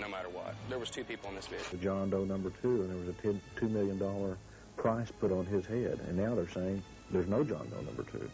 no matter what. There was 2 people in this vehicle. John Doe number 2, and there was a $2 million price put on his head, and now they're saying there's no John Doe number 2.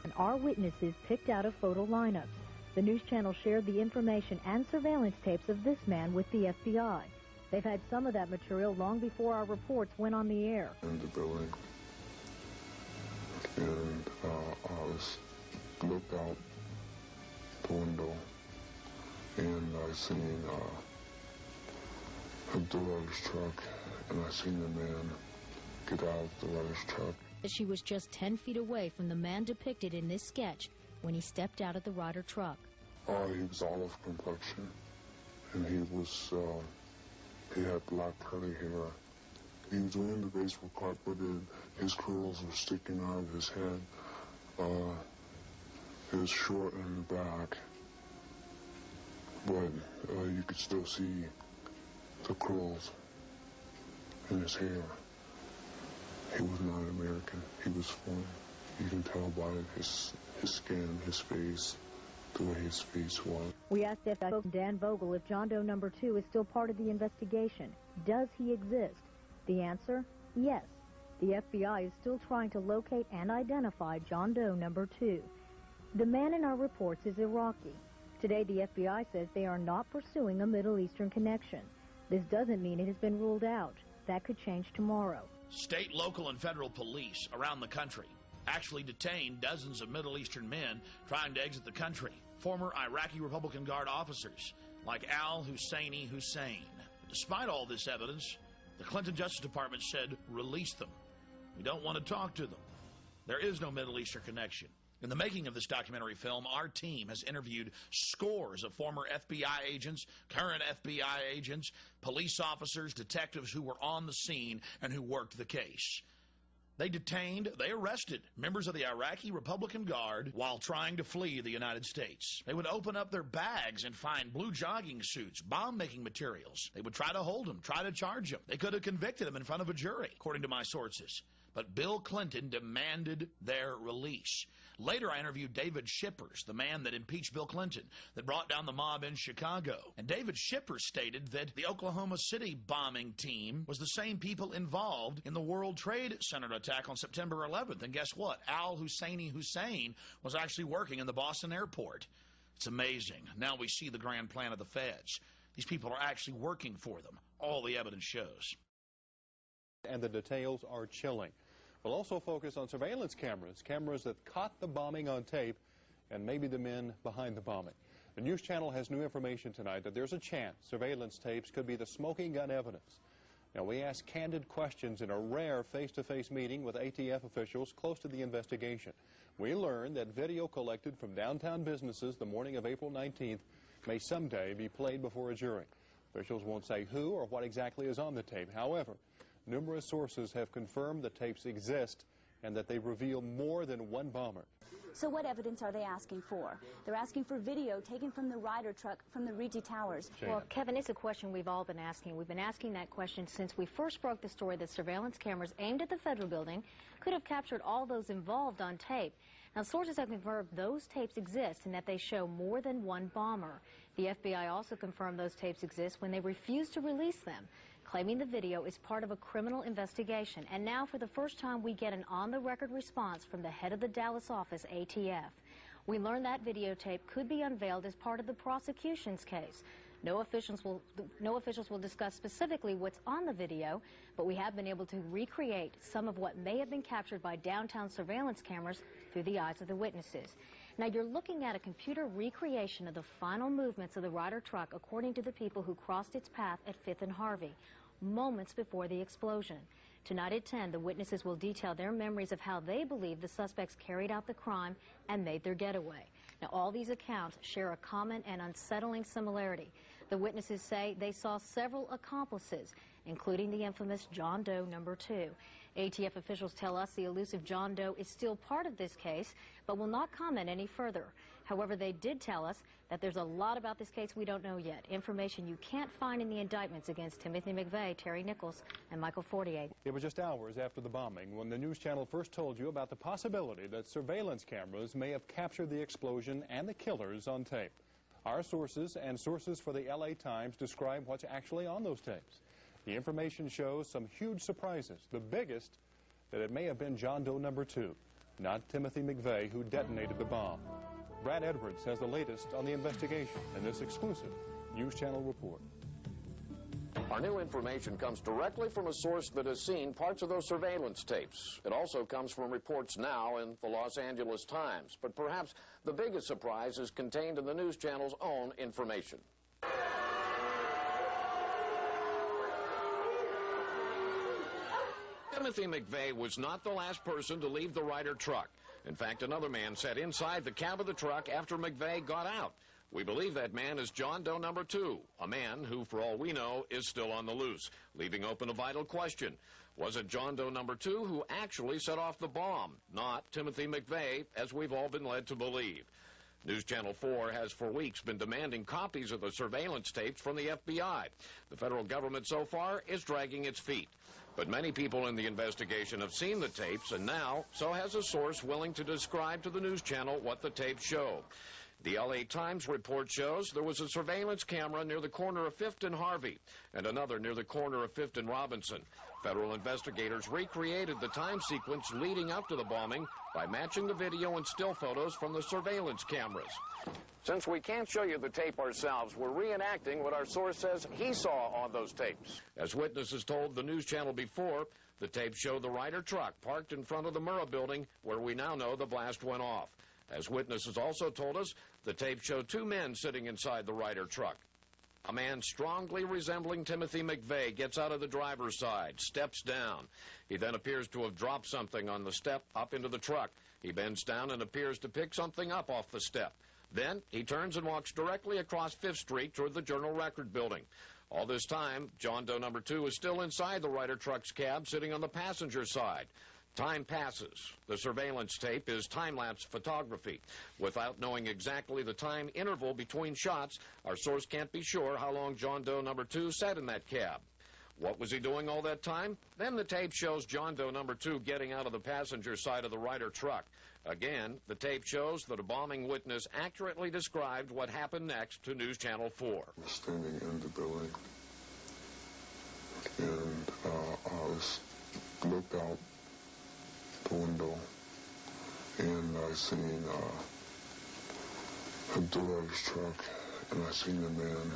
And our witnesses picked out of photo lineups. The news channel shared the information and surveillance tapes of this man with the FBI. They've had some of that material long before our reports went on the air. In the building, and I looked out the window, and I seen the luggage truck, and I seen the man get out of the luggage truck. She was just 10 feet away from the man depicted in this sketch when he stepped out of the Ryder truck. He was olive complexion, and he had black curly hair. He was wearing the baseball cap, but his curls were sticking out of his head. It was short in the back, but you could still see the curls in his hair. He was not American. He was foreign. You can tell by his skin, his face, the way his face was. We asked FBI Dan Vogel if John Doe number 2 is still part of the investigation. Does he exist? The answer, yes. The FBI is still trying to locate and identify John Doe number 2. The man in our reports is Iraqi. Today, the FBI says they are not pursuing a Middle Eastern connection. This doesn't mean it has been ruled out. That could change tomorrow. State, local, and federal police around the country actually detained dozens of Middle Eastern men trying to exit the country. Former Iraqi Republican Guard officers like Al Husseini Hussein. Despite all this evidence, the Clinton Justice Department said, release them. We don't want to talk to them. There is no Middle Eastern connection. In the making of this documentary film, our team has interviewed scores of former FBI agents, current FBI agents, police officers, detectives who were on the scene and who worked the case. They arrested members of the Iraqi Republican Guard while trying to flee the United States. They would open up their bags and find blue jogging suits, bomb-making materials. They would try to hold them, try to charge them. They could have convicted them in front of a jury, according to my sources. But Bill Clinton demanded their release. Later, I interviewed David Shippers, the man that impeached Bill Clinton, that brought down the mob in Chicago. And David Shippers stated that the Oklahoma City bombing team was the same people involved in the World Trade Center attack on September 11th. And guess what? Al Husseini Hussein was actually working in the Boston airport. It's amazing. Now we see the grand plan of the feds. These people are actually working for them. All the evidence shows. And the details are chilling. We'll also focus on surveillance cameras that caught the bombing on tape, and maybe the men behind the bombing. The news channel has new information tonight that there's a chance surveillance tapes could be the smoking gun evidence. Now, we asked candid questions in a rare face-to-face meeting with ATF officials close to the investigation. We learned that video collected from downtown businesses the morning of April 19th may someday be played before a jury. Officials won't say who or what exactly is on the tape. However, numerous sources have confirmed the tapes exist and that they reveal more than one bomber. So what evidence are they asking for? They're asking for video taken from the Ryder truck from the Rigi Towers. Well, Kevin, it's a question we've all been asking. We've been asking that question since we first broke the story that surveillance cameras aimed at the federal building could have captured all those involved on tape. Now, sources have confirmed those tapes exist and that they show more than one bomber. The FBI also confirmed those tapes exist when they refused to release them, claiming the video is part of a criminal investigation. And now, for the first time, we get an on-the-record response from the head of the Dallas office, ATF. We learned that videotape could be unveiled as part of the prosecution's case. No officials will discuss specifically what's on the video, but we have been able to recreate some of what may have been captured by downtown surveillance cameras through the eyes of the witnesses. Now, you're looking at a computer recreation of the final movements of the Ryder truck according to the people who crossed its path at 5th and Harvey, moments before the explosion. Tonight at 10, the witnesses will detail their memories of how they believe the suspects carried out the crime and made their getaway. Now, all these accounts share a common and unsettling similarity. The witnesses say they saw several accomplices, including the infamous John Doe number 2. ATF officials tell us the elusive John Doe is still part of this case, but will not comment any further. However, they did tell us that there's a lot about this case we don't know yet, information you can't find in the indictments against Timothy McVeigh, Terry Nichols, and Michael Fortier. It was just hours after the bombing when the news channel first told you about the possibility that surveillance cameras may have captured the explosion and the killers on tape. Our sources and sources for the LA Times describe what's actually on those tapes. The information shows some huge surprises. The biggest, that it may have been John Doe number 2, not Timothy McVeigh, who detonated the bomb. Brad Edwards has the latest on the investigation in this exclusive News Channel report. Our new information comes directly from a source that has seen parts of those surveillance tapes. It also comes from reports now in the Los Angeles Times. But perhaps the biggest surprise is contained in the News Channel's own information. Timothy McVeigh was not the last person to leave the Ryder truck. In fact, another man sat inside the cab of the truck after McVeigh got out. We believe that man is John Doe number 2, a man who, for all we know, is still on the loose, leaving open a vital question. Was it John Doe number 2 who actually set off the bomb, not Timothy McVeigh, as we've all been led to believe? News Channel 4 has for weeks been demanding copies of the surveillance tapes from the FBI. The federal government so far is dragging its feet. But many people in the investigation have seen the tapes, and now so has a source willing to describe to the News Channel what the tapes show. The LA Times report shows there was a surveillance camera near the corner of 5th and Harvey and another near the corner of 5th and Robinson. Federal investigators recreated the time sequence leading up to the bombing by matching the video and still photos from the surveillance cameras. Since we can't show you the tape ourselves, we're reenacting what our source says he saw on those tapes. As witnesses told the News Channel before, the tapes show the Ryder truck parked in front of the Murrah building where we now know the blast went off. As witnesses also told us, the tape showed 2 men sitting inside the Ryder truck. A man strongly resembling Timothy McVeigh gets out of the driver's side, steps down. He then appears to have dropped something on the step up into the truck. He bends down and appears to pick something up off the step. Then he turns and walks directly across 5th Street toward the Journal Record building. All this time, John Doe number 2 is still inside the Ryder truck's cab, sitting on the passenger side. Time passes. The surveillance tape is time-lapse photography. Without knowing exactly the time interval between shots, our source can't be sure how long John Doe number 2 sat in that cab. What was he doing all that time? Then the tape shows John Doe number 2 getting out of the passenger side of the Ryder truck. Again, the tape shows that a bombing witness accurately described what happened next to News Channel 4. I was standing in the building, and I looked out the window, and I seen the Ryder's truck, and I seen the man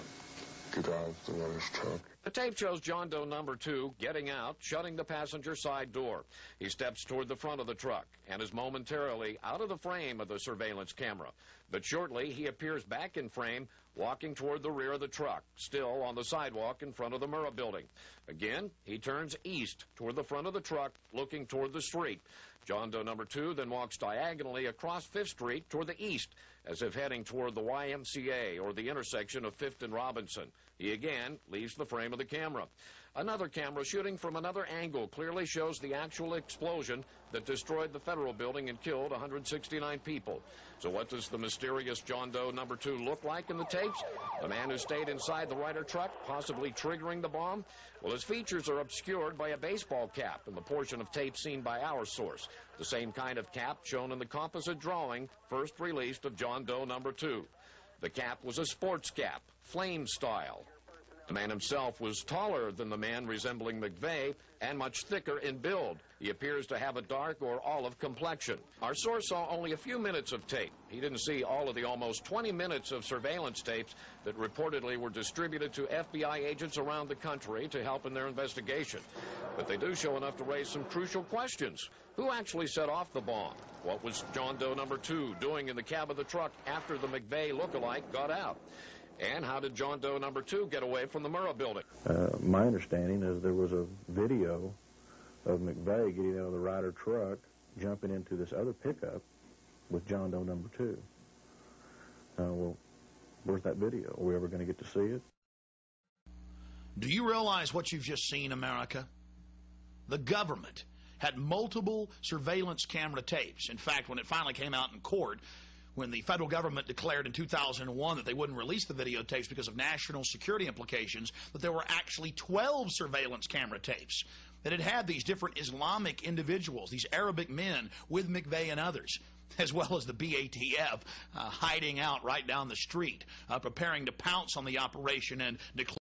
get out of the Ryder's truck. The tape shows John Doe number 2 getting out, shutting the passenger side door. He steps toward the front of the truck and is momentarily out of the frame of the surveillance camera. But shortly, he appears back in frame, walking toward the rear of the truck, still on the sidewalk in front of the Murrah building. Again, he turns east toward the front of the truck, looking toward the street. John Doe number 2 then walks diagonally across 5th Street toward the east, as if heading toward the YMCA or the intersection of 5th and Robinson. He again leaves the frame of the camera. Another camera shooting from another angle clearly shows the actual explosion that destroyed the federal building and killed 169 people. So what does the mysterious John Doe number 2 look like in the tapes? The man who stayed inside the Ryder truck, possibly triggering the bomb? Well, his features are obscured by a baseball cap in the portion of tape seen by our source, the same kind of cap shown in the composite drawing first released of John Doe number 2. The cap was a sports cap, flame style. The man himself was taller than the man resembling McVeigh and much thicker in build. He appears to have a dark or olive complexion. Our source saw only a few minutes of tape. He didn't see all of the almost 20 minutes of surveillance tapes that reportedly were distributed to FBI agents around the country to help in their investigation. But they do show enough to raise some crucial questions. Who actually set off the bomb? What was John Doe number 2 doing in the cab of the truck after the McVeigh lookalike got out? And how did John Doe number 2 get away from the Murrah building? My understanding is there was a video of McVeigh getting out of the Ryder truck, jumping into this other pickup with John Doe number 2. Well, where's that video? Are we ever going to get to see it? Do you realize what you've just seen, America? The government had multiple surveillance camera tapes. In fact, when it finally came out in court, when the federal government declared in 2001 that they wouldn't release the videotapes because of national security implications, that there were actually 12 surveillance camera tapes that had these different Islamic individuals, these Arabic men with McVeigh and others. as well as the BATF hiding out right down the street, preparing to pounce on the operation and declare